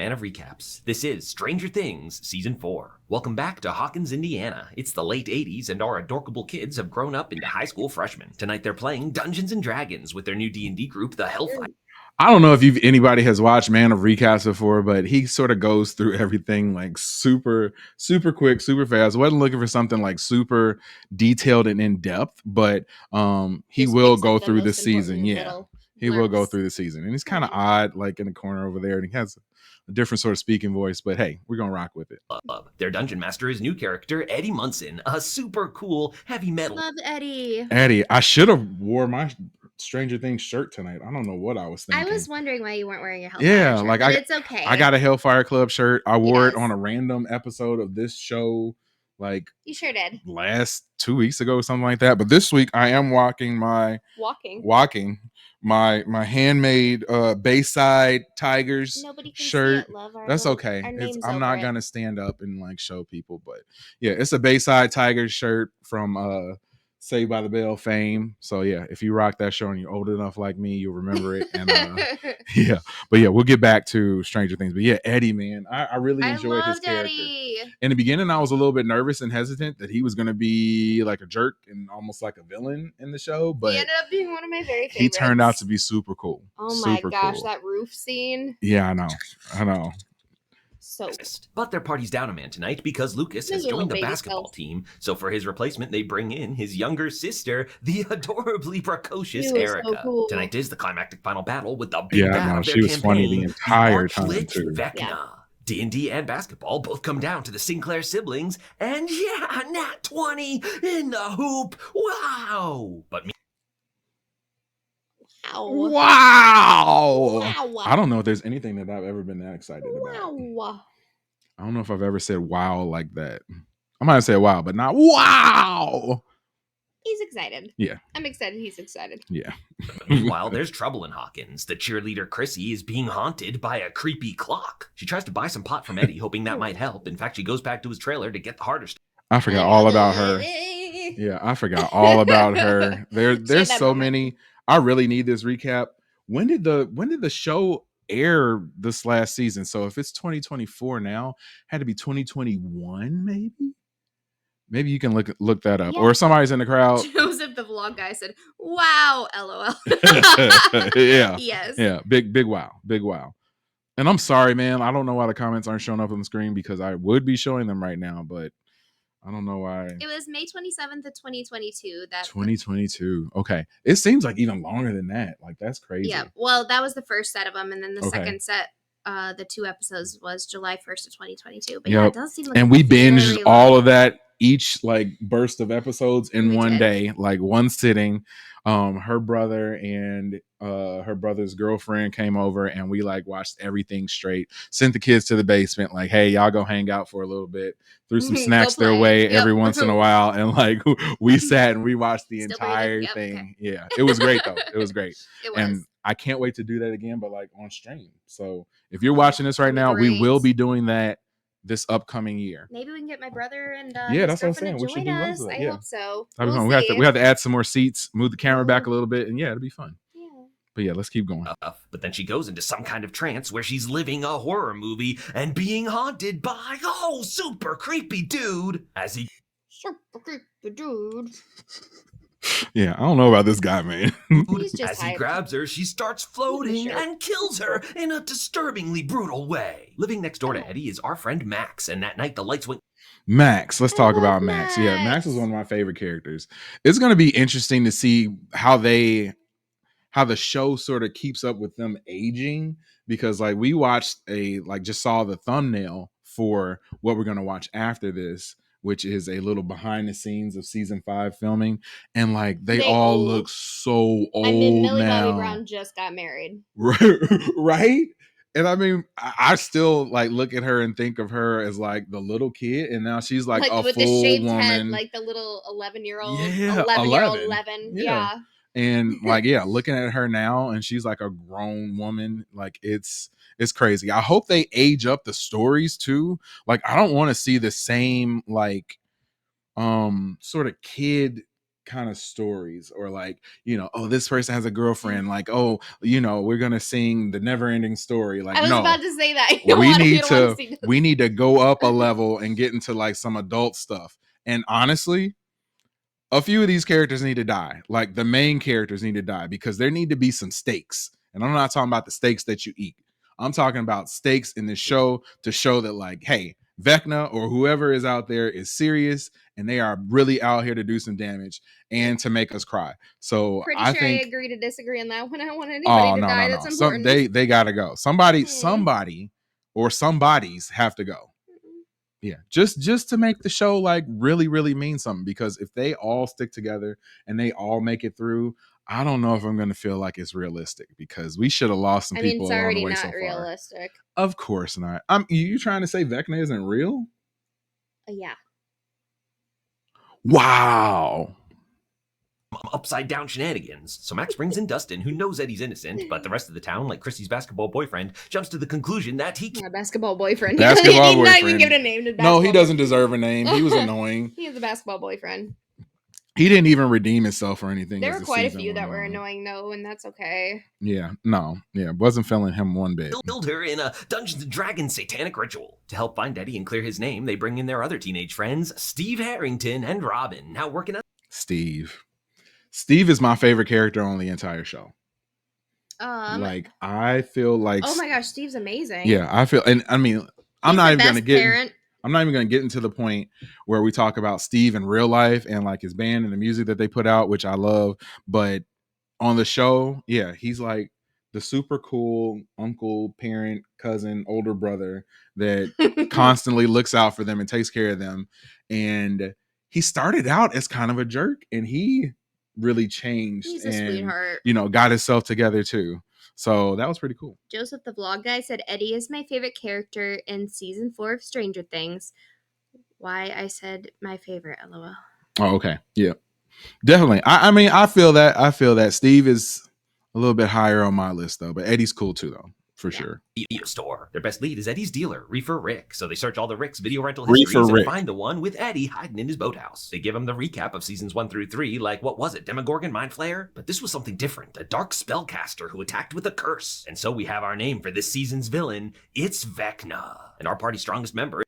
Man of Recaps. This is Stranger Things Season 4. Welcome back to Hawkins, Indiana. It's the late 80s and our adorable kids have grown up into high school freshmen. Tonight they're playing Dungeons & Dragons with their new D&D group, the Hellfire. I don't know if anybody has watched Man of Recaps before, but he sort of goes through everything like super quick, super fast. Wasn't looking for something like super detailed and in depth, but he will go through the season. Yeah, he will go through the season, and he's kind of odd, like in the corner over there, and he has a different sort of speaking voice. But hey, we're gonna rock with it. Their dungeon master is new character Eddie Munson, a super cool heavy metal. Love Eddie. Eddie, I should have wore my Stranger Things shirt tonight. I don't know what I was thinking. I was wondering why you weren't wearing your Hellfire shirt, but it's okay. I got a Hellfire Club shirt. I wore it on a random episode of this show, like you sure did last 2 weeks ago or something like that. But this week I am walking my handmade Bayside Tigers shirt. That's okay. I'm not gonna stand up and like show people, but yeah, it's a Bayside Tigers shirt from Saved by the Bell fame. So yeah, if you rock that show and you're old enough like me, you'll remember it. And yeah, but yeah, we'll get back to Stranger Things. But yeah, Eddie, man, I really enjoyed his character. Eddie. In the beginning, I was a little bit nervous and hesitant that he was going to be like a jerk and almost like a villain in the show, but he ended up being one of my very favorites. He turned out to be super cool. Oh my gosh, that roof scene. Yeah, I know. So, but their party's down a man tonight because Lucas has joined the basketball team. So for his replacement, they bring in his younger sister, the adorably precocious Erica. So cool. Tonight is the climactic final battle with the big bad of their she was funny the entire time too. Vecna. Yeah. D&D and basketball both come down to the Sinclair siblings, and yeah, nat 20 in the hoop. Wow! But Wow. I don't know if there's anything that I've ever been that excited about. I don't know if I've ever said wow like that. I might have said wow, but not wow. He's excited. Yeah. I'm excited. He's excited. Yeah. Meanwhile, there's trouble in Hawkins. The cheerleader Chrissy is being haunted by a creepy clock. She tries to buy some pot from Eddie, hoping that might help. In fact, she goes back to his trailer to get the harder stuff. I forgot all about her. Yeah, I forgot all about her. There's so many. I really need this recap. When did the show air this last season? So if it's 2024 now, had to be 2021 maybe. Maybe you can look that up, or somebody's in the crowd. Joseph, the vlog guy, said, "Wow, LOL." Yeah, yes, yeah, big wow. And I'm sorry, man. I don't know why the comments aren't showing up on the screen because I would be showing them right now, but I don't know why. It was May 27th of 2022. 2022. Okay. It seems like even longer than that. Like, that's crazy. Yeah. Well, that was the first set of them. And then the second set, the 2 episodes was July 1st of 2022. But yeah, it does seem like and we binged all of that, each like burst of episodes in one day, like one sitting. Her brother and her brother's girlfriend came over and we like watched everything straight, sent the kids to the basement, like, hey, y'all go hang out for a little bit, threw some snacks their way every once in a while, and like we sat and we watched the entire thing. Okay. Yeah, it was great though. It was great. It was. And I can't wait to do that again, but like on stream. So if you're watching this right now, we will be doing that this upcoming year. Maybe we can get my brother and that's what I'm saying. We should do us. I hope so. We have to add some more seats, move the camera back a little bit, and it'll be fun. Yeah. But yeah, let's keep going. But then she goes into some kind of trance where she's living a horror movie and being haunted by super creepy dude super creepy dude. Yeah, I don't know about this guy, man. As he grabs her, she starts floating and kills her in a disturbingly brutal way. Living next door to Eddie is our friend Max, and that night the lights went. Max, let's talk about Max. Yeah, Max is one of my favorite characters. It's going to be interesting to see how the show sort of keeps up with them aging, because like we just saw the thumbnail for what we're going to watch after this, which is a little behind the scenes of season 5 filming. And like, they all look so old. I mean, Millie Bobby Brown just got married. Right? And I mean, I still like look at her and think of her as like the little kid. And now she's like a with full the shaved woman. Head, like the little 11-year-old. Yeah, 11-year-old 11. Yeah. And like, yeah, looking at her now and she's like a grown woman. Like it's crazy. I hope they age up the stories too. Like, I don't want to see the same like sort of kid kind of stories, or like, oh, this person has a girlfriend, like, oh, we're gonna sing the never ending story. Like, I was no, about to say that. we need to go up a level and get into like some adult stuff. And honestly, a few of these characters need to die. Like the main characters need to die, because there need to be some stakes. And I'm not talking about the steaks that you eat. I'm talking about stakes in this show to show that, like, hey, Vecna or whoever is out there is serious, and they are really out here to do some damage and to make us cry. So I think I agree to disagree on that one. I don't want anybody to die. That's important. They gotta go. Somebody or somebody's have to go. Yeah, just to make the show like really, really mean something. Because if they all stick together and they all make it through, I don't know if I'm going to feel like it's realistic, because we should have lost some people along the way so far. It's already not realistic. Of course not. You trying to say Vecna isn't real? Yeah. Wow. Upside down shenanigans. So Max brings in Dustin, who knows Eddie's innocent, but the rest of the town, like Chrissy's basketball boyfriend, jumps to the conclusion that he basketball boyfriend. Basketball boyfriend. Not even give it a name to basketball. No, he doesn't deserve a name. He was annoying. He is a basketball boyfriend. He didn't even redeem himself or anything. There were quite a few that were annoying, though, and that's okay. Yeah, wasn't feeling him one bit. Build her in a Dungeons & Dragons satanic ritual. To help find Eddie and clear his name, they bring in their other teenage friends, Steve Harrington and Robin, now working on... Steve is my favorite character on the entire show. Like, I feel like... Oh my gosh, Steve's amazing. Yeah, I feel... And I mean, I'm not even going to get into the point where we talk about Steve in real life and like his band and the music that they put out, which I love. But on the show, yeah, he's like the super cool uncle, parent, cousin, older brother that constantly looks out for them and takes care of them. And he started out as kind of a jerk, and he really changed. He's a sweetheart. Got himself together too. So that was pretty cool. Joseph the Vlog Guy said Eddie is my favorite character in season 4 of Stranger Things. Why I said my favorite, LOL. Oh, okay. Yeah. Definitely. I mean, I feel that Steve is a little bit higher on my list though, but Eddie's cool too though. For sure. Video store. Their best lead is Eddie's dealer, Reefer Rick. So they search all the Rick's video rental histories and find the one with Eddie hiding in his boathouse. They give him the recap of seasons 1 through 3, like, what was it, Demogorgon Mind Flayer? But this was something different, a dark spellcaster who attacked with a curse. And so we have our name for this season's villain. It's Vecna. And our party's strongest member.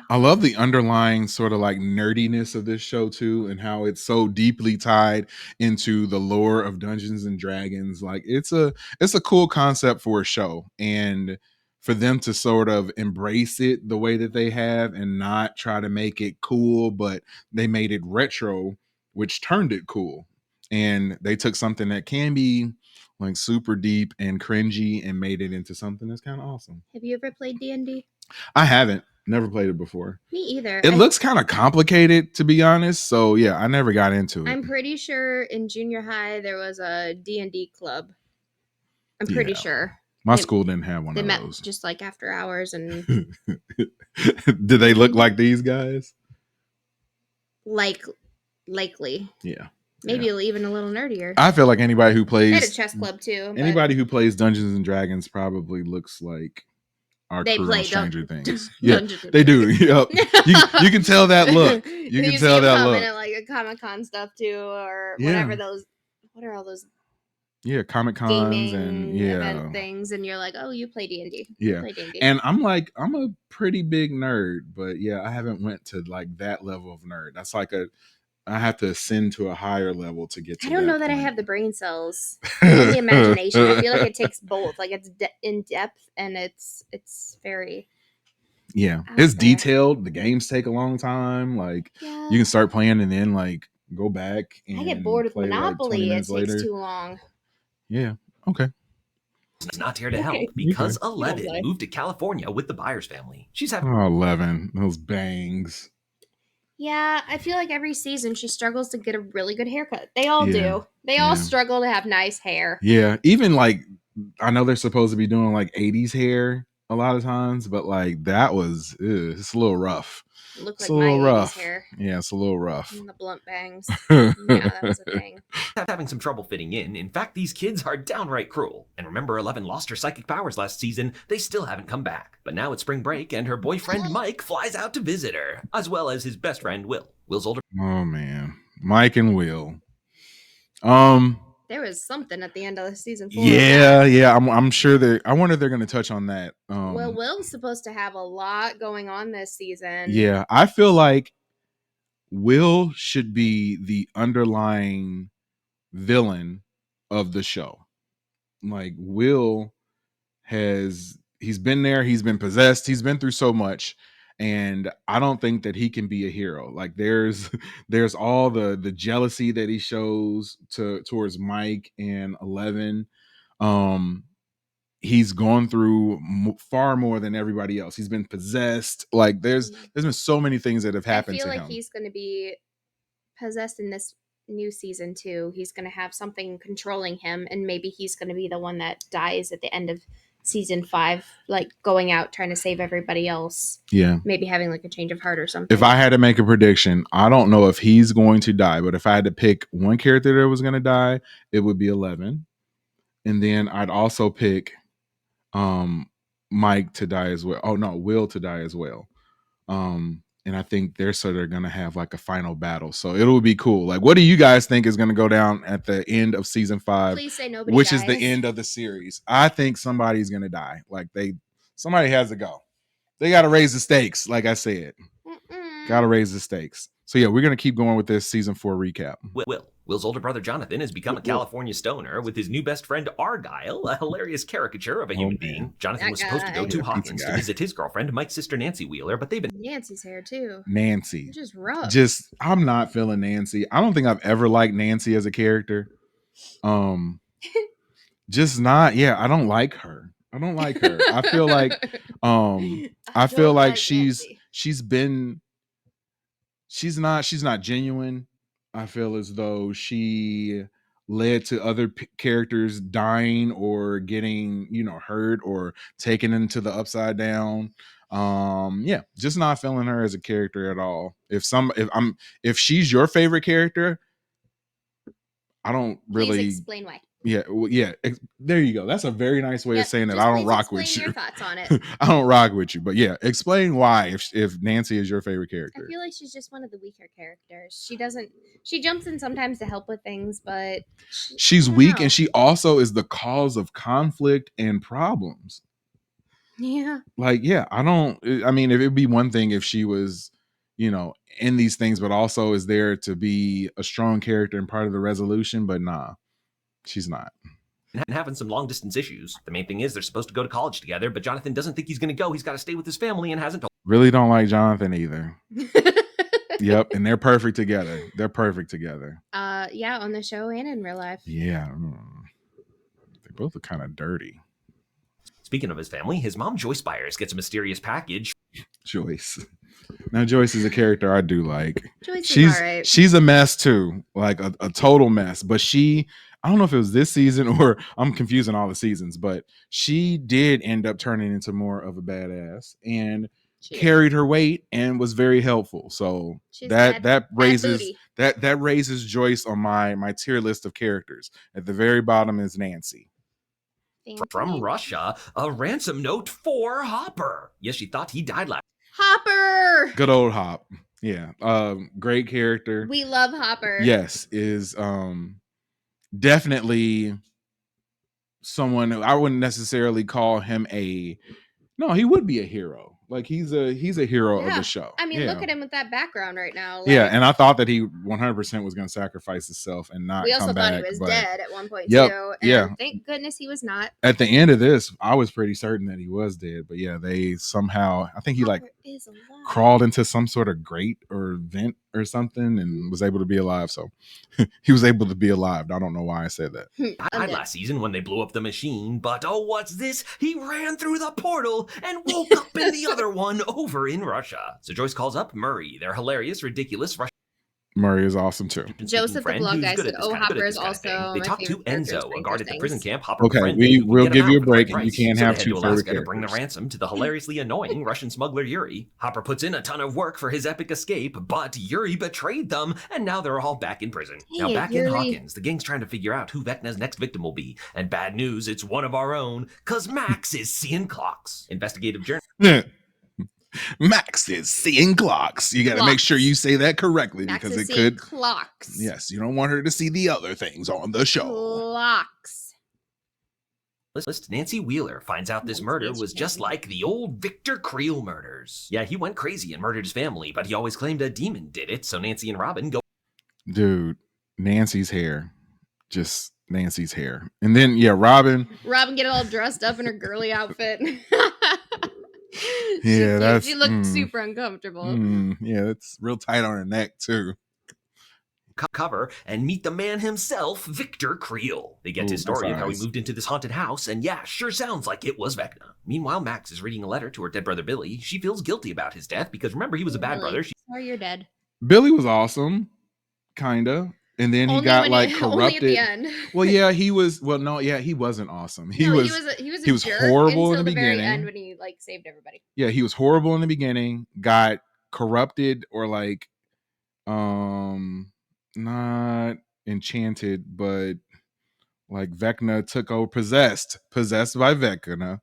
I love the underlying sort of like nerdiness of this show too, and how it's so deeply tied into the lore of Dungeons and Dragons. Like it's a cool concept for a show, and for them to sort of embrace it the way that they have and not try to make it cool, but they made it retro, which turned it cool. And they took something that can be like super deep and cringy and made it into something that's kind of awesome. Have you ever played D&D? I haven't. Never played it before. Me either. It looks kind of complicated, to be honest. So yeah, I never got into it. I'm pretty sure in junior high there was a D&D club. I'm pretty sure. My school didn't have one of those. They met just like after hours and... Did they look like these guys? Likely. Yeah. Maybe even a little nerdier. I feel like anybody who plays... They had a chess club too. Anybody who plays Dungeons and Dragons probably looks like... They play Stranger Things. Yeah, they do. Yep. You can tell that look. You can tell that look. At like a Comic-Con stuff too, or whatever those. What are all those? Yeah, Comic-Cons and event things, and you're like, oh, you play D&D. Yeah, and I'm a pretty big nerd, but yeah, I haven't went to like that level of nerd. That's like I have to ascend to a higher level to get to I don't know that I have the brain cells and the imagination. I feel like it takes both. Like it's in depth and it's very it's detailed. The games take a long time. Like you can start playing and then like go back and I get bored with Monopoly. Like it takes too long. Yeah. Okay. Is not here to help because 11 moved to California with the Byers family. She's having 11. Those bangs. Yeah, I feel like every season she struggles to get a really good haircut. They all do. They all struggle to have nice hair. Yeah, even like I know they're supposed to be doing like 80s hair a lot of times, but like that was it's a little rough. It looks like my 80s hair. Yeah, it's a little rough. And the blunt bangs. Yeah, that's a thing. Having some trouble fitting in. In fact, these kids are downright cruel. And remember, 11 lost her psychic powers last season. They still haven't come back. But now it's spring break, and her boyfriend Mike flies out to visit her, as well as his best friend Will. Will's older. Oh man, Mike and Will. There was something at the end of the season 4. Yeah. I'm sure I wonder if they're going to touch on that. Well, Will's supposed to have a lot going on this season. Yeah, I feel like Will should be the underlying villain of the show. Like Will he's been there, he's been possessed, he's been through so much, and I don't think that he can be a hero. Like there's all the jealousy that he shows towards Mike and 11. He's gone through far more than everybody else. He's been possessed. Like there's been so many things that have happened to him. I feel like he's going to be possessed in this new season too. He's going to have something controlling him, and maybe he's going to be the one that dies at the end of season 5, like going out trying to save everybody else. Yeah, maybe having like a change of heart or something. If I had to make a prediction, I don't know if he's going to die, but if I had to pick one character that was going to die, it would be 11, and then I'd also pick Mike to die as well. Oh no, Will to die as well. And I think they're going to have like a final battle. So it'll be cool. Like, what do you guys think is going to go down at the end of season 5? Please say nobody which dies. Is the end of the series. I think somebody's going to die. Like somebody has to go. They got to raise the stakes. Like I said, got to raise the stakes. So yeah, we're going to keep going with this season 4 recap. Will's older brother Jonathan has become a California stoner with his new best friend Argyle, a hilarious caricature of a human being. Jonathan was supposed to go to Hawkins to visit his girlfriend, Mike's sister Nancy Wheeler, but they've been Nancy's hair too. Nancy, just rough. I'm not feeling Nancy. I don't think I've ever liked Nancy as a character. Just not. Yeah, I don't like her. I feel like she's not genuine. I feel as though she led to other characters dying or getting, hurt or taken into the upside down. Yeah, just not feeling her as a character at all. If she's your favorite character, I don't really. Please explain why. Yeah, there you go. That's a very nice way of saying that. I don't rock with you. Your thoughts on it. I don't rock with you, but yeah, explain why if Nancy is your favorite character. I feel like she's just one of the weaker characters. She jumps in sometimes to help with things, but she's weak, and she also is the cause of conflict and problems. Yeah. Like, yeah, if it'd be one thing if she was, in these things, but also is there to be a strong character and part of the resolution, but nah. She's not. And having some long distance issues. The main thing is they're supposed to go to college together, but Jonathan doesn't think he's going to go. He's got to stay with his family and hasn't told. Really don't like Jonathan either. Yep, and they're perfect together. Yeah, on the show and in real life. Yeah. They both are kind of dirty. Speaking of his family, his mom Joyce Byers gets a mysterious package. Joyce. Now Joyce is a character I do like. Joyce is all right. She's a mess too, like a total mess. But I don't know if it was this season or I'm confusing all the seasons, but she did end up turning into more of a badass and carried her weight and was very helpful. So that raises Joyce on my tier list of characters. At the very bottom is Nancy. From Russia, a ransom note for Hopper. Yes, she thought he died last. Hopper! Good old Hop. Yeah. Great character. We love Hopper. Yes, is definitely someone I wouldn't necessarily call him he would be a hero. Like he's a hero of the show. I mean, look at him with that background right now. Like, and I thought that he 100% was going to sacrifice himself and not. We also come thought back, he was dead at one point too. And thank goodness he was not. At the end of this, I was pretty certain that he was dead, but yeah, they somehow I think he crawled into some sort of grate or vent or something and was able to be alive. So he was able to be alive. I don't know why I said that. Died last season when they blew up the machine, but what's this? He ran through the portal and woke up in the other one over in Russia. So Joyce calls up Murray. They're hilarious, ridiculous Russian. Murray is awesome too. Joseph the blog guy said, Hopper is also They talk to Enzo, a guard at the prison camp. Hopper okay, we'll give you a break and you can't have two favorite characters. To bring the ransom to the hilariously annoying Russian smuggler Yuri. Hopper puts in a ton of work for his epic escape, but Yuri betrayed them, and now they're all back in prison. Now back in Hawkins, the gang's trying to figure out who Vecna's next victim will be. And bad news, it's one of our own, cause Max is seeing clocks. Investigative journal. Max is seeing clocks. You got to make sure you say that correctly Max because is it could clocks. Yes, you don't want her to see the other things on the show. Clocks. Nancy Wheeler finds out this murder was just like the old Victor Creel murders. Yeah, he went crazy and murdered his family, but he always claimed a demon did it, so Nancy and Robin go. Dude, Nancy's hair. Just Nancy's hair. And then, yeah, Robin get all dressed up in her girly outfit. Yeah, she looked super uncomfortable. Yeah, it's real tight on her neck, too. Cover and meet the man himself, Victor Creel. They get his story of how he moved into this haunted house, and yeah, sure sounds like it was Vecna. Meanwhile, Max is reading a letter to her dead brother Billy. She feels guilty about his death because remember, he was a bad brother. Sorry, you're dead. Billy was awesome, kinda. And then he got like corrupted. Only at the end. Well, yeah, he was. Well, no, yeah, he wasn't awesome. He was jerk horrible in the very beginning. End when he like saved everybody. Yeah, he was horrible in the beginning. Got corrupted or like, not enchanted, but like Vecna took over, possessed by Vecna.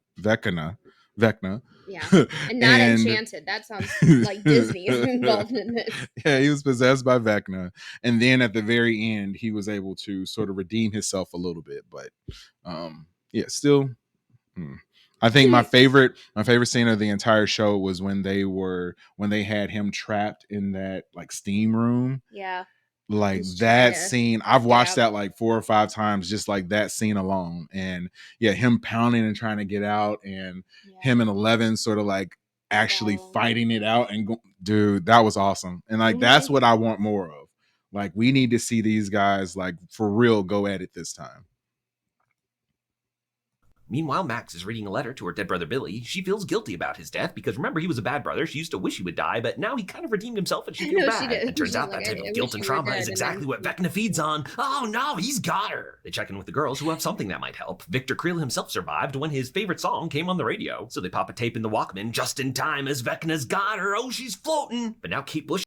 Yeah, and not enchanted. That sounds like Disney is involved in this. Yeah, he was possessed by Vecna, and then at the very end, he was able to sort of redeem himself a little bit. But, yeah, still, I think my favorite scene of the entire show was when they had him trapped in that like steam room. Yeah. Like that scene, I've watched that like 4 or 5 times, just like that scene alone. And yeah, him pounding and trying to get out, and him and 11 sort of like actually fighting it out. And dude, that was awesome. And like that's what I want more of. Like we need to see these guys like for real go at it this time. Meanwhile, Max is reading a letter to her dead brother Billy. She feels guilty about his death because remember, he was a bad brother. She used to wish he would die, but now he kind of redeemed himself and she feels bad. It turns out that type of guilt and trauma is exactly what Vecna feeds on. Oh no, he's got her. They check in with the girls who have something that might help. Victor Creel himself survived when his favorite song came on the radio. So they pop a tape in the Walkman just in time as Vecna's got her. Oh, she's floating. But now Kate Bush.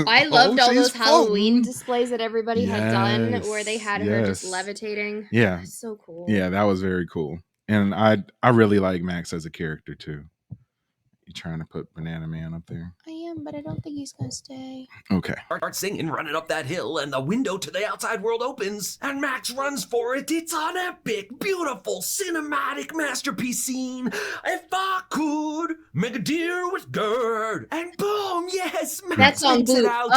I loved all those Halloween displays that everybody had done where they had her just levitating. Yeah. So cool. Yeah, that was very cool. And I really like Max as a character too. You trying to put Banana Man up there? I am, but I don't think he's gonna stay. Okay. Start singing, running up that hill, and the window to the outside world opens, and Max runs for it. It's an epic, beautiful, cinematic masterpiece scene. If I could make a deal with Gerd, and boom, yes, Max that song blew out.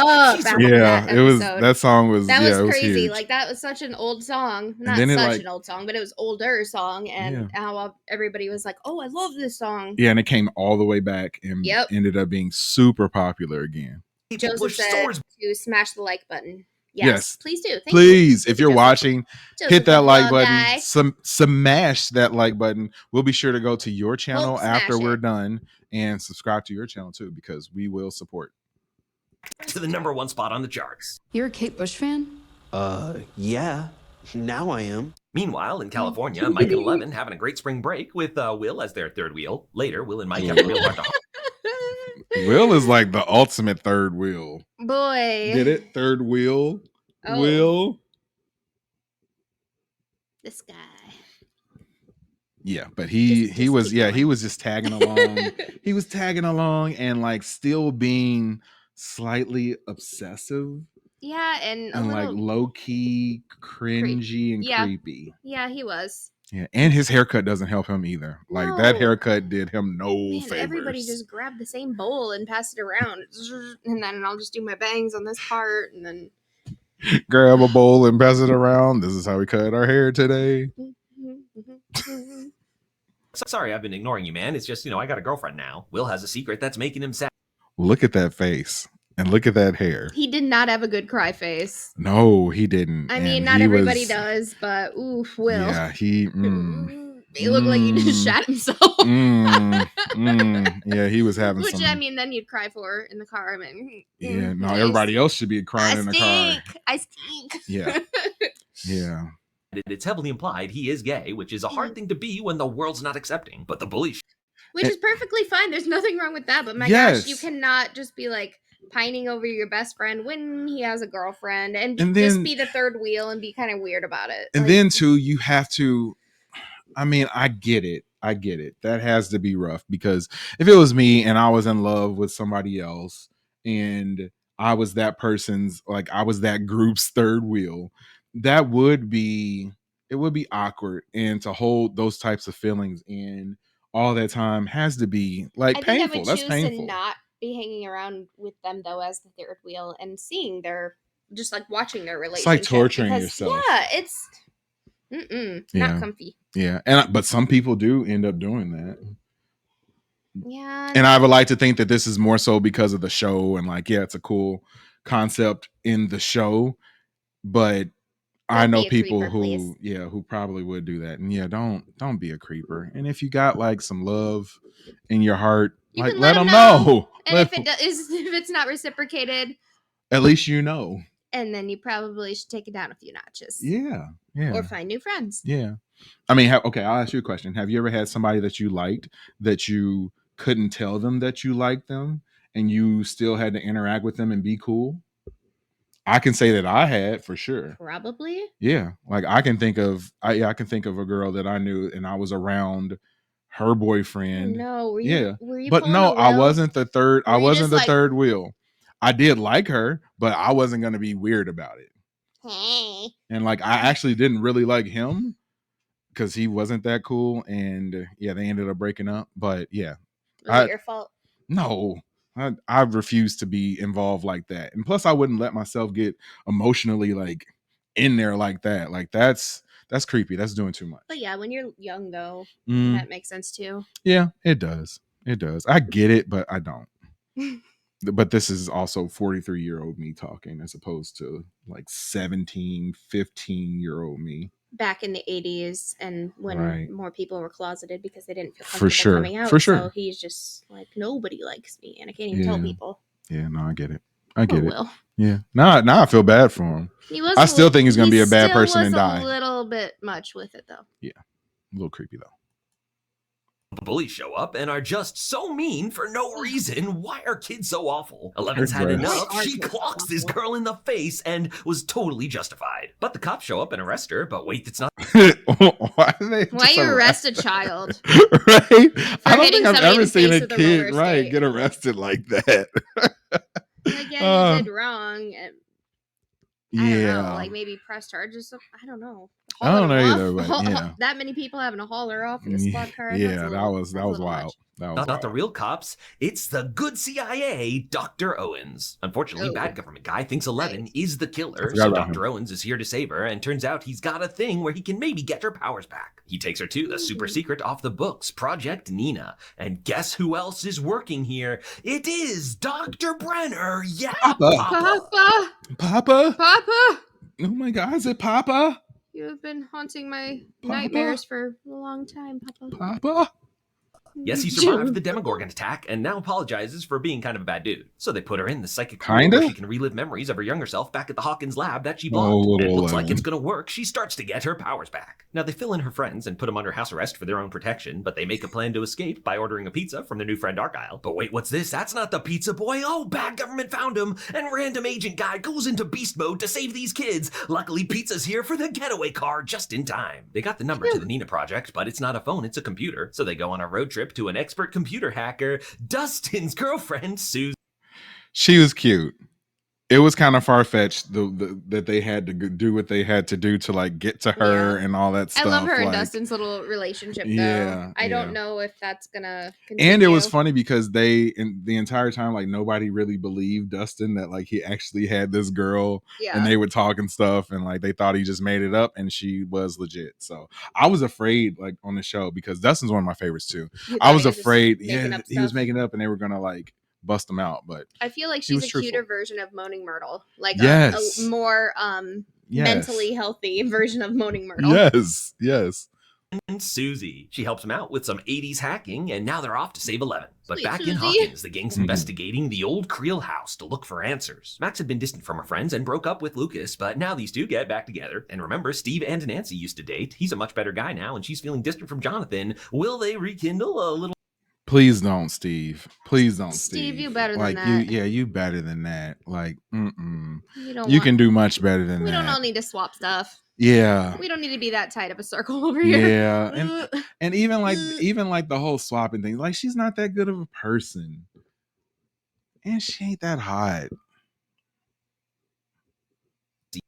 Yeah, it was. That song was. That was crazy. Huge. Like that was such an old song. Not such an old song, but it was older song, and how everybody was like, "Oh, I love this song." Yeah, and it came all the way back and ended up being super popular again. Joseph said to smash the like button. Yes, please do. Please, if you're watching, hit that like button. Smash that like button. We'll be sure to go to your channel after we're done and subscribe to your channel too, because we will support. To the #1 spot on the charts. You're a Kate Bush fan? Yeah. Now I am. Meanwhile, in California, Mike and 11 having a great spring break with Will as their third wheel. Later, Will and Mike have a real heart to heart. Will is like the ultimate third wheel. Boy. Get it? Third wheel. Oh. Will. This guy. Yeah, but he was just tagging along. He was tagging along and like still being slightly obsessive. Yeah, and like low key, cringy, and creepy. Yeah, he was. Yeah, and his haircut doesn't help him either. Like that haircut did him no favors. Everybody just grabbed the same bowl and passed it around, and then I'll just do my bangs on this part, and then grab a bowl and pass it around. This is how we cut our hair today. Sorry, I've been ignoring you, man. It's just I got a girlfriend now. Will has a secret that's making him sad. Look at that face. And look at that hair. He did not have a good cry face. No, he didn't. I mean, not everybody does, but oof, Will. Yeah, he looked like he just shot himself. Yeah, he was having Which, I mean, then you'd cry for in the car. I mean, yeah, no, everybody else should be crying in the car. I stink. Yeah. Yeah. It's heavily implied he is gay, which is a hard thing to be when the world's not accepting. But the bully... Which is perfectly fine. There's nothing wrong with that. But my gosh, you cannot just be like pining over your best friend when he has a girlfriend and then, just be the third wheel and be kind of weird about it. And then too, you have to, I mean, I get it. I get it. That has to be rough, because if it was me and I was in love with somebody else and I was that person's, like, I was that group's third wheel, that would be, it would be awkward. And to hold those types of feelings in all that time has to be like painful. That's painful. To not be hanging around with them though as the third wheel and seeing their, just like watching their relationship. It's like torturing yourself. Yeah, it's not comfy. Yeah, but some people do end up doing that. Yeah, and I would like to think that this is more so because of the show, and like, yeah, it's a cool concept in the show, but I know people who, who probably would do that. And yeah, don't be a creeper. And if you got like some love in your heart, like, let them know. And if it's not reciprocated, at least you know. And then you probably should take it down a few notches. Yeah. Or find new friends. Yeah. I mean, okay, I'll ask you a question. Have you ever had somebody that you liked that you couldn't tell them that you liked them and you still had to interact with them and be cool? I can say that I had, for sure. Probably. Yeah. Like I can think of a girl that I knew and I was around her boyfriend. No, were you but no, I wasn't the third. I wasn't the third wheel. I did like her, but I wasn't going to be weird about it. Hey. And like, I actually didn't really like him because he wasn't that cool. And yeah, they ended up breaking up. But yeah. Was it your fault? No. I refuse to be involved like that. And plus I wouldn't let myself get emotionally like in there like that. Like that's creepy. That's doing too much. But yeah, when you're young though, that makes sense too. Yeah, it does. It does. I get it, but I don't. But this is also 43-year-old me talking as opposed to like 17, 15-year-old me. Back in the 80s and when more people were closeted because they didn't feel comfortable coming out. For sure. So he's just like, nobody likes me and I can't even tell people. Yeah, no, I get it. Yeah. Now I feel bad for him. I still think he's going to be a bad person and die. A little bit much with it though. Yeah. A little creepy though. The bullies show up and are just so mean for no reason. Why are kids so awful? Eleven's had enough. She clocks this girl in the face and was totally justified. But the cops show up and arrest her. But wait, it's not. Why you arrest a child? Right? I don't think I've ever seen a kid get arrested like that. Again, he did wrong. And I don't know, like maybe press charges. I don't know. I don't know either, but yeah. That many people having to haul her off in a squad car. Yeah, that was wild. Not the real cops. It's the good CIA, Dr. Owens. Unfortunately, bad government guy thinks 11 is the killer, so Dr. Owens is here to save her, and turns out he's got a thing where he can maybe get her powers back. He takes her to the super secret off the books, Project Nina. And guess who else is working here? It is Dr. Brenner. Yeah, Papa. Oh my God, is it Papa? You have been haunting my nightmares for a long time, Papa. Papa? Yes, he survived the Demogorgon attack and now apologizes for being kind of a bad dude. So they put her in the psychic room where she can relive memories of her younger self back at the Hawkins lab that she blocked. And it looks like it's going to work. She starts to get her powers back. Now they fill in her friends and put them under house arrest for their own protection, but they make a plan to escape by ordering a pizza from their new friend Argyle. But wait, what's this? That's not the pizza boy. Oh, bad government found him. And random agent guy goes into beast mode to save these kids. Luckily, pizza's here for the getaway car just in time. They got the number to the Nina project, but it's not a phone, it's a computer. So they go on a road trip to an expert computer hacker, Dustin's girlfriend, Susan. She was cute. It was kind of far-fetched that they had to do what they had to do to like get to her and all that stuff. I love her and Dustin's little relationship though. Yeah, I don't know if that's gonna continue. And it was funny because the entire time like nobody really believed Dustin that like he actually had this girl and they would talk and stuff and like they thought he just made it up and she was legit. So I was afraid like on the show because Dustin's one of my favorites too. I was afraid he was making it up and they were gonna like bust them out, but I feel like she's a cuter version of Moaning Myrtle, like a more mentally healthy version of Moaning Myrtle. Yes. And Susie, she helps him out with some 80s hacking, and now they're off to save 11. But back Susie. In Hawkins, the gang's investigating the old Creel house to look for answers. Max had been distant from her friends and broke up with Lucas, but now these two get back together. And remember, Steve and Nancy used to date. He's a much better guy now, and she's feeling distant from Jonathan. Will they rekindle a little? Please don't, Steve. Please don't, Steve. Steve, you better than that. You better than that. Like, you can do much better than that. We don't all need to swap stuff. Yeah. We don't need to be that tight of a circle over here. Yeah. And even like the whole swapping thing, like she's not that good of a person. And she ain't that hot.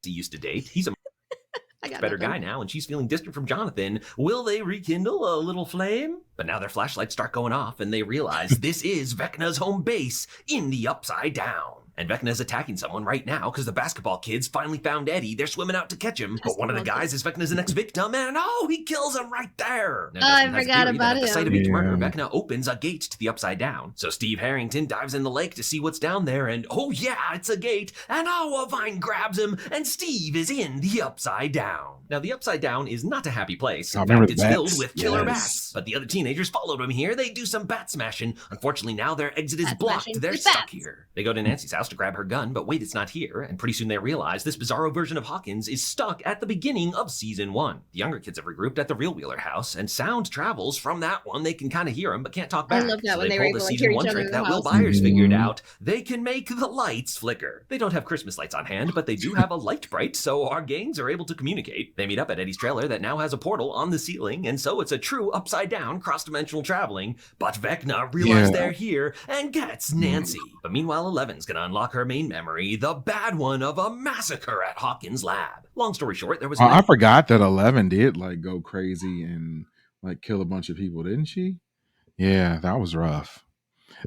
He used to date. He's a better guy now, and she's feeling distant from Jonathan. Will they rekindle a little flame? But now their flashlights start going off, and they realize this is Vecna's home base in the Upside Down. And Vecna's attacking someone right now because the basketball kids finally found Eddie. They're swimming out to catch him. But one of the guys is Vecna's next victim, and he kills him right there. Now, I forgot about him. At the site of each murder, Vecna opens a gate to the Upside Down. So Steve Harrington dives in the lake to see what's down there, and it's a gate. And a vine grabs him, and Steve is in the Upside Down. Now, the Upside Down is not a happy place. In fact, it's filled with killer bats. But the other teenagers followed him here. They do some bat smashing. Unfortunately, now their exit is blocked. They're stuck here. They go to Nancy's house to grab her gun, but wait, it's not here. And pretty soon they realize this bizarro version of Hawkins is stuck at the beginning of season 1. The younger kids have regrouped at the real Wheeler house, and sound travels from that one. They can kind of hear him, but can't talk back. I love that so when they they pull the season 1 trick that Will Byers figured out. They can make the lights flicker. They don't have Christmas lights on hand, but they do have a light bright, so our gangs are able to communicate. They meet up at Eddie's trailer that now has a portal on the ceiling, and so it's a true upside down cross-dimensional traveling. But Vecna realizes they're here and gets Nancy. But meanwhile, Eleven's gonna unlock her main memory, the bad one of a massacre at Hawkins' lab. Long story short, there was I forgot that 11 did like go crazy and like kill a bunch of people, didn't she? Yeah, that was rough.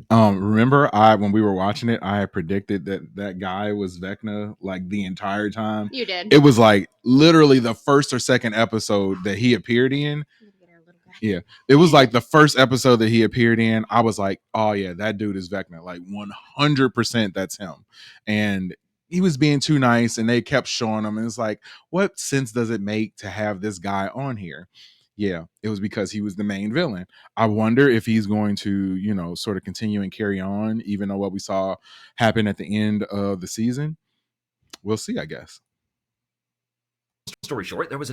Remember when we were watching it, I predicted that guy was Vecna like the entire time. You did. It was like literally the first or second episode that he appeared in. Yeah, it was like the first episode that he appeared in. I was like, oh yeah, that dude is Vecna. Like 100% that's him. And he was being too nice, and they kept showing him. And it's like, what sense does it make to have this guy on here? Yeah, it was because he was the main villain. I wonder if he's going to, sort of continue and carry on, even though what we saw happen at the end of the season. We'll see, I guess. Story short, there was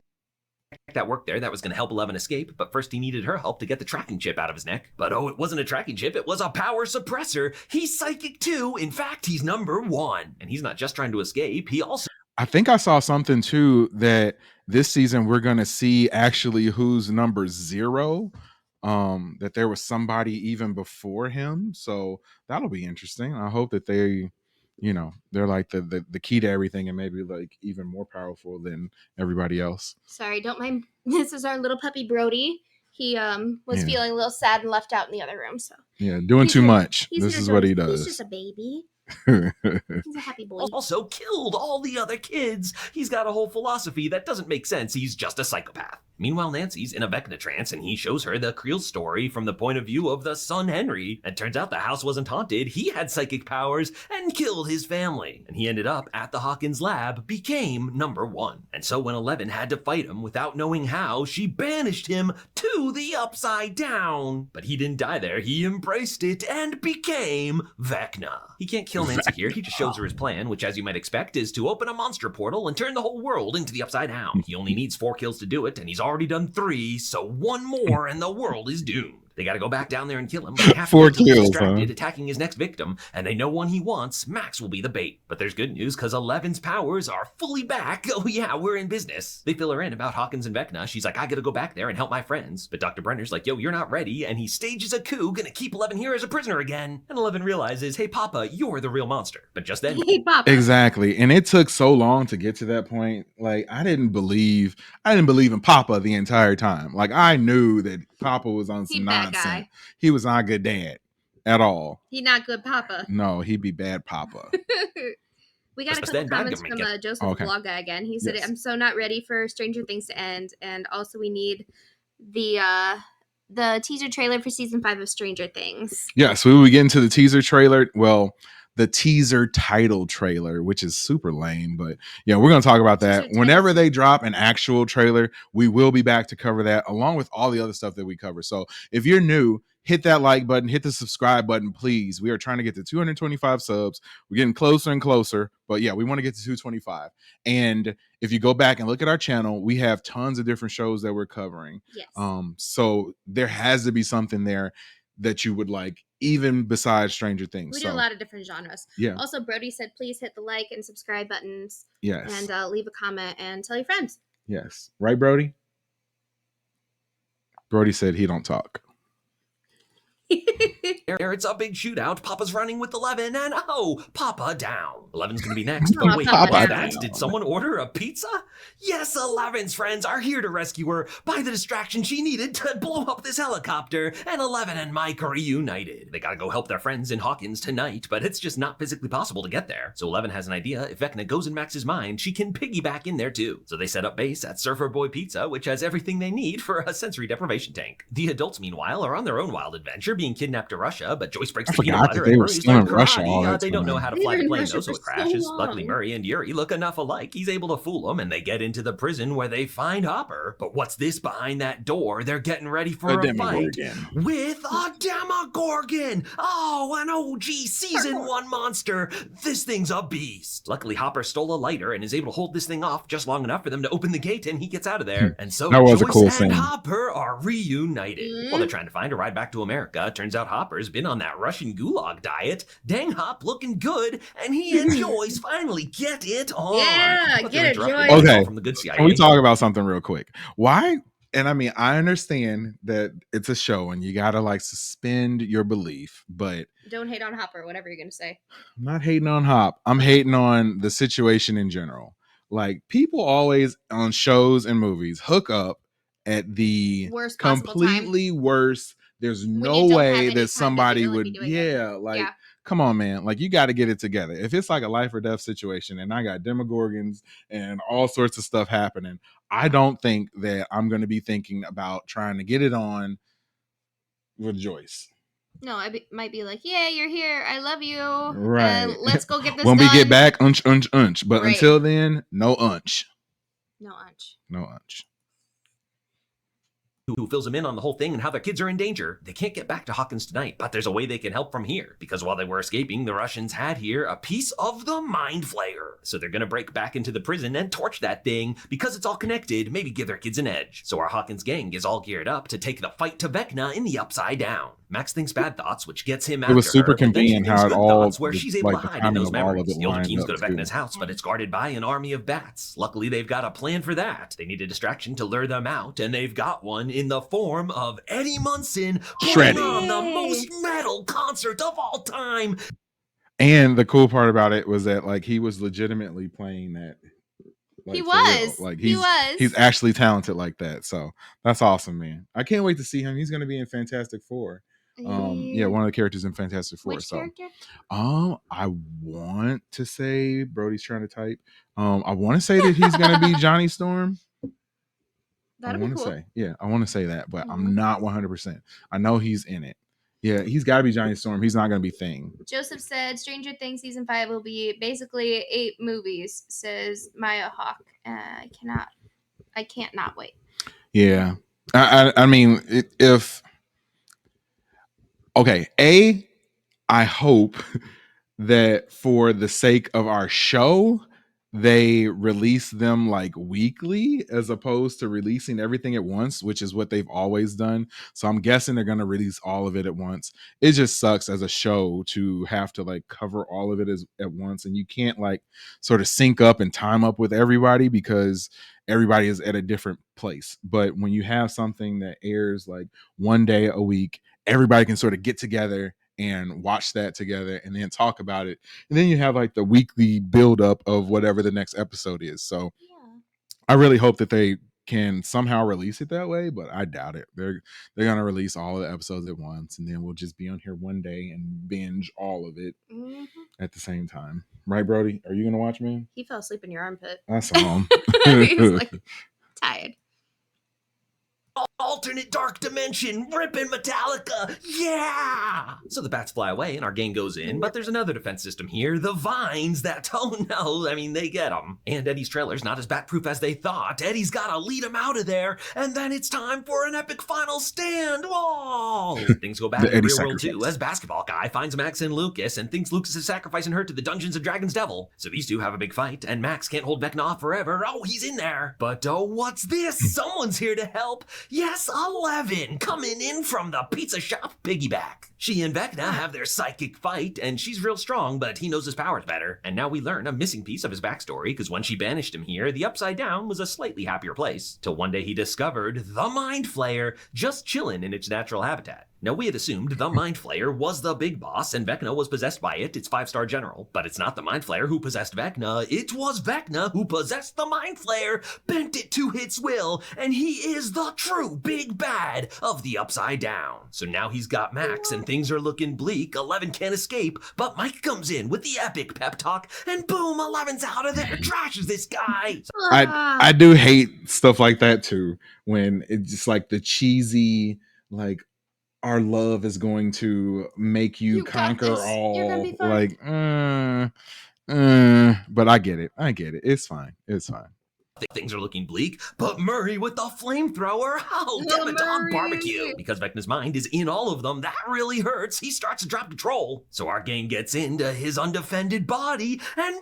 that worked there that was going to help 11 escape, but first he needed her help to get the tracking chip out of his neck. But it wasn't a tracking chip, it was a power suppressor. He's psychic too. In fact, he's number 1. And he's not just trying to escape, he also... I think I saw something too that this season we're going to see actually who's number 0. That there was somebody even before him. So that'll be interesting. I hope that they... they're like the key to everything and maybe like even more powerful than everybody else. Sorry, don't mind. This is our little puppy Brody. He was feeling a little sad and left out in the other room. So doing too much. This is what he does. He's just a baby. He's a happy boy. Also killed all the other kids. He's got a whole philosophy that doesn't make sense. He's just a psychopath. Meanwhile, Nancy's in a Vecna trance, and he shows her the Creel story from the point of view of the son Henry. And turns out the house wasn't haunted. He had psychic powers and killed his family. And he ended up at the Hawkins lab, became number 1. And so when 11 had to fight him without knowing how, she banished him to the Upside Down. But he didn't die there. He embraced it and became Vecna. He can't kill Nancy here. He just shows her his plan, which, as you might expect, is to open a monster portal and turn the whole world into the Upside Down. He only needs 4 kills to do it, and he's already done 3, so 1 more and the world is doomed. They gotta go back down there and kill him. But half 4 kills, distracted, attacking his next victim, and they know one he wants. Max will be the bait. But there's good news, because 11's powers are fully back. Oh yeah, we're in business. They fill her in about Hawkins and Vecna. She's like, I gotta go back there and help my friends. But Dr. Brenner's like, yo, you're not ready, and he stages a coup, gonna keep 11 here as a prisoner again. And 11 realizes, hey Papa, you're the real monster. But just then... Hey Papa. Exactly. And it took so long to get to that point. Like, I didn't believe in Papa the entire time. Like, I knew that Papa was on some nonsense. He was not a good dad at all. He not good Papa. No, he'd be bad Papa. We got a couple comments from Joseph Blog Guy again. He said, I'm so not ready for Stranger Things to end. And also we need the teaser trailer for season 5 of Stranger Things. Yeah, so we get into the teaser trailer. Well, the teaser title trailer, which is super lame, but yeah, we're going to talk about that. Whenever they drop an actual trailer, we will be back to cover that along with all the other stuff that we cover. So if you're new, hit that like button, hit the subscribe button, please. We are trying to get to 225 subs. We're getting closer and closer, but yeah, we want to get to 225. And if you go back and look at our channel, we have tons of different shows that we're covering. Yes. So there has to be something there that you would like, even besides Stranger Things. We do a lot of different genres. Yeah. Also, Brody said, please hit the like and subscribe buttons. Yes. And leave a comment and tell your friends. Yes. Right, Brody? Brody said he don't talk. It's a big shootout. Papa's running with 11, and Papa down. 11's gonna be next, Oh, but wait, Papa what's down. that? Did someone order a pizza? Yes, 11's friends are here to rescue her by the distraction she needed to blow up this helicopter, and 11 and Mike are reunited. They gotta go help their friends in Hawkins tonight, but it's just not physically possible to get there. So 11 has an idea. If Vecna goes in Max's mind, she can piggyback in there too. So they set up base at Surfer Boy Pizza, which has everything they need for a sensory deprivation tank. The adults, meanwhile, are on their own wild adventure, being kidnapped to Russia, but Joyce breaks the peanut butter and Murray's learned karate. They don't know how to fly the plane though, so it crashes. Luckily, Murray and Yuri look enough alike. He's able to fool them, and they get into the prison where they find Hopper. But what's this behind that door? They're getting ready for a fight with a Demogorgon. Oh, an OG season 1 monster. This thing's a beast. Luckily, Hopper stole a lighter and is able to hold this thing off just long enough for them to open the gate, and he gets out of there. And so that was Joyce a cool and scene. Hopper are reunited. While they're trying to find a ride back to America, turns out Hopper's been on that Russian gulag diet. Dang Hop looking good, and he and Joyce finally get it on. Yeah, get it, Joyce. Okay, from the good CIA. Can we talk about something real quick? Why? And I mean, I understand that it's a show and you gotta like suspend your belief, but don't hate on Hopper, whatever you're gonna say. I'm not hating on Hop. I'm hating on the situation in general. Like, people always on shows and movies hook up at the worst completely worst. There's no way that somebody would, come on, man. Like, you got to get it together. If it's like a life or death situation and I got Demogorgons and all sorts of stuff happening, I don't think that I'm going to be thinking about trying to get it on with Joyce. No, I might be like, yeah, you're here. I love you. Right. Let's go get this when done. we get back, unch. But right. Until then, no unch. No unch. No unch. Who fills them in on the whole thing and how their kids are in danger. They can't get back to Hawkins tonight, but there's a way they can help from here. Because while they were escaping, the Russians had here a piece of the Mind Flayer. So they're going to break back into the prison and torch that thing. Because it's all connected, maybe give their kids an edge. So our Hawkins gang is all geared up to take the fight to Vecna in the Upside Down. Max thinks bad thoughts, which gets him after her. It was super convenient how it all, where she's able to hide in those memories. The older teams go to Vecna's house, but it's guarded by an army of bats. Luckily, they've got a plan for that. They need a distraction to lure them out, and they've got one in the form of Eddie Munson putting on the most metal concert of all time. And the cool part about it was that, like, he was legitimately playing that. Like, he was. Like, he's actually talented like that. So that's awesome, man. I can't wait to see him. He's going to be in Fantastic Four. One of the characters in Fantastic Four. Which character? I want to say Brody's trying to type. I want to say that he's going to be Johnny Storm. That'd be cool. I want to say that, but I'm not 100%. I know he's in it. Yeah, he's got to be Johnny Storm. He's not going to be Thing. Joseph said Stranger Things season 5 will be basically 8 movies, says Maya Hawk. I can't not wait. Yeah. I mean, I hope that for the sake of our show, they release them like weekly as opposed to releasing everything at once, which is what they've always done. So I'm guessing they're going to release all of it at once. It just sucks as a show to have to like cover all of it at once. And you can't like sort of sync up and time up with everybody because everybody is at a different place. But when you have something that airs like one day a week, everybody can sort of get together and watch that together and then talk about it. And then you have like the weekly buildup of whatever the next episode is. So I really hope that they can somehow release it that way, but I doubt it. They're going to release all of the episodes at once, and then we'll just be on here one day and binge all of it at the same time. Right, Brody? Are you going to watch, man? He fell asleep in your armpit. I saw him. He was like tired. Alternate dark dimension, ripping Metallica, yeah! So the bats fly away and our gang goes in, but there's another defense system here, the vines that, oh no, I mean, they get them. And Eddie's trailer's not as bat-proof as they thought. Eddie's gotta lead them out of there, and then it's time for an epic final stand. Whoa! Things go back in the real world too, as Basketball Guy finds Max and Lucas and thinks Lucas is sacrificing her to the Dungeons and Dragons devil. So these two have a big fight, and Max can't hold Vecna off forever. Oh, he's in there. But what's this? Someone's here to help. Yes, 11, coming in from the pizza shop piggyback. She and Vecna have their psychic fight, and she's real strong, but he knows his powers better. And now we learn a missing piece of his backstory, because when she banished him here, the Upside Down was a slightly happier place. Till one day he discovered the Mind Flayer just chilling in its natural habitat. Now, we had assumed the Mind Flayer was the big boss and Vecna was possessed by it, its 5-star general. But it's not the Mind Flayer who possessed Vecna, it was Vecna who possessed the Mind Flayer, bent it to its will, and he is the true big bad of the Upside Down. So now he's got Max and things are looking bleak. 11 can't escape, but Mike comes in with the epic pep talk and boom, 11's out of there, trashes this guy. I do hate stuff like that too, when it's just like the cheesy, like, our love is going to make you conquer all. Like, but I get it. It's fine. Things are looking bleak, but Murray with the flamethrower, oh, damn it, dog barbecue. Because Vecna's mind is in all of them, that really hurts. He starts to drop control. So our gang gets into his undefended body and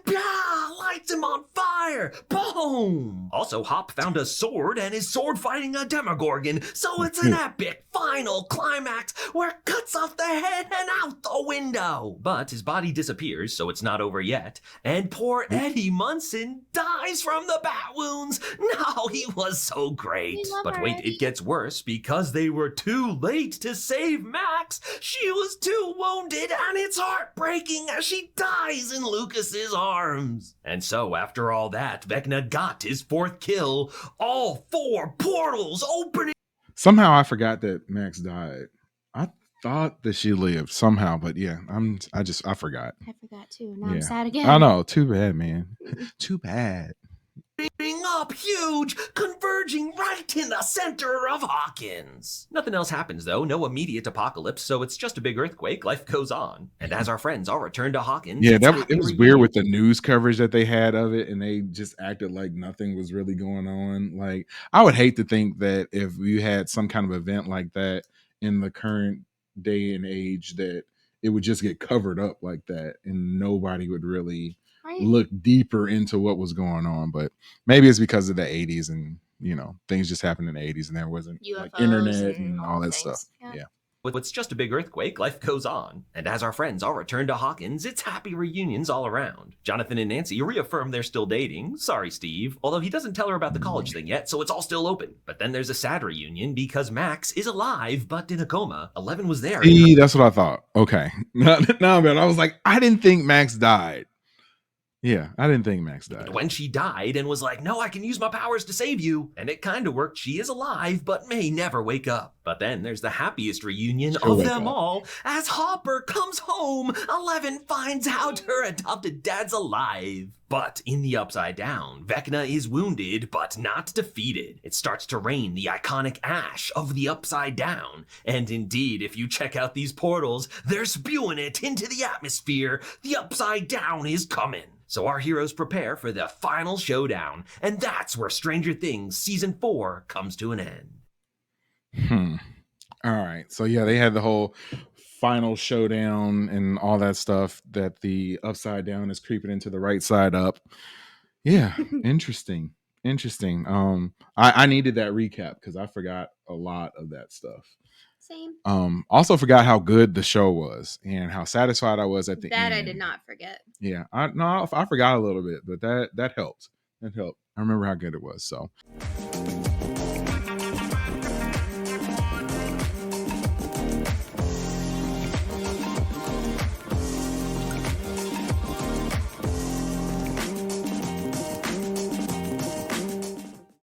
lights him on fire. Boom! Also, Hop found a sword and is sword fighting a Demogorgon, so it's an epic final climax where it cuts off the head and out the window. But his body disappears, so it's not over yet. And poor Eddie Munson dies from the bat wounds. No, he was so great. But wait, it gets worse because they were too late to save Max. She was too wounded and it's heartbreaking as she dies in Lucas's arms. And so after all that, Vecna got his 4th kill. All 4 portals opening. Somehow I forgot that Max died. I thought that she lived somehow, but yeah, I forgot. I forgot too. Now I'm sad again. I know. Too bad, man. Too bad. Up huge, converging right in the center of Hawkins. Nothing else happens though, no immediate apocalypse, so it's just a big earthquake, life goes on. And as our friends all return to Hawkins. Yeah, it was weird with the news coverage that they had of it, and they just acted like nothing was really going on. Like, I would hate to think that if you had some kind of event like that in the current day and age, that it would just get covered up like that and nobody would really look deeper into what was going on. But maybe it's because of the 80s and, things just happened in the 80s and there wasn't like internet and all that stuff. Yeah. It's just a big earthquake, life goes on. And as our friends all return to Hawkins, it's happy reunions all around. Jonathan and Nancy reaffirm they're still dating. Sorry, Steve. Although he doesn't tell her about the college thing yet, so it's all still open. But then there's a sad reunion because Max is alive, but in a coma. 11 was there. That's what I thought. Okay. No, man. I was like, I didn't think Max died. Yeah, I didn't think Max died. When she died and was like, no, I can use my powers to save you. And it kind of worked. She is alive, but may never wake up. But then there's the happiest reunion of them all. As Hopper comes home, 11 finds out her adopted dad's alive. But in the Upside Down, Vecna is wounded, but not defeated. It starts to rain the iconic ash of the Upside Down. And indeed, if you check out these portals, they're spewing it into the atmosphere. The Upside Down is coming. So our heroes prepare for the final showdown, and that's where Stranger Things Season 4 comes to an end. All right. So yeah, they had the whole final showdown and all that stuff that the Upside Down is creeping into the right side up. Yeah, interesting. I needed that recap because I forgot a lot of that stuff. Same. Also forgot how good the show was and how satisfied I was at the end. That I did not forget. Yeah, I forgot a little bit, but that helped. I remember how good it was. So.